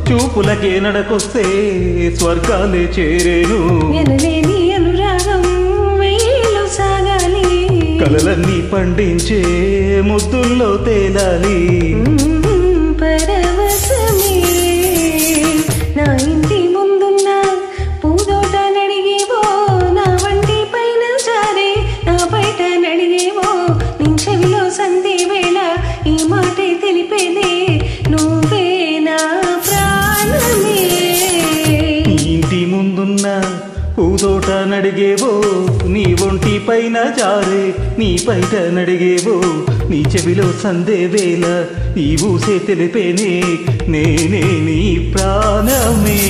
చూపులకే నడకొస్తే స్వర్గాలే చేరేను. ఎనలేని అనురాగం వెయ్యిలో సాగాలి. కలలన్నీ పండించే ముద్దుల్లో తేలాలి. పరవశమే నా ఇంటి ముందున్న పూదోట నడిగేవో, నా వంటి పైన జారే నా బయట నడిగేవో, నీ చెవిలో సంధి వేళ ఈ మాటే తెలిపేదే నువ్వే నా ప్రాణమే. ఇంటి ముందున్న పూదోట నడిగేవో, నీ ఒంటి పైన జారే నీ బయట నడిగేవో, నీ చెవిలో సందే వేళ ఈ ఊసే తెలిపేనే నేనే నీ ప్రాణమే.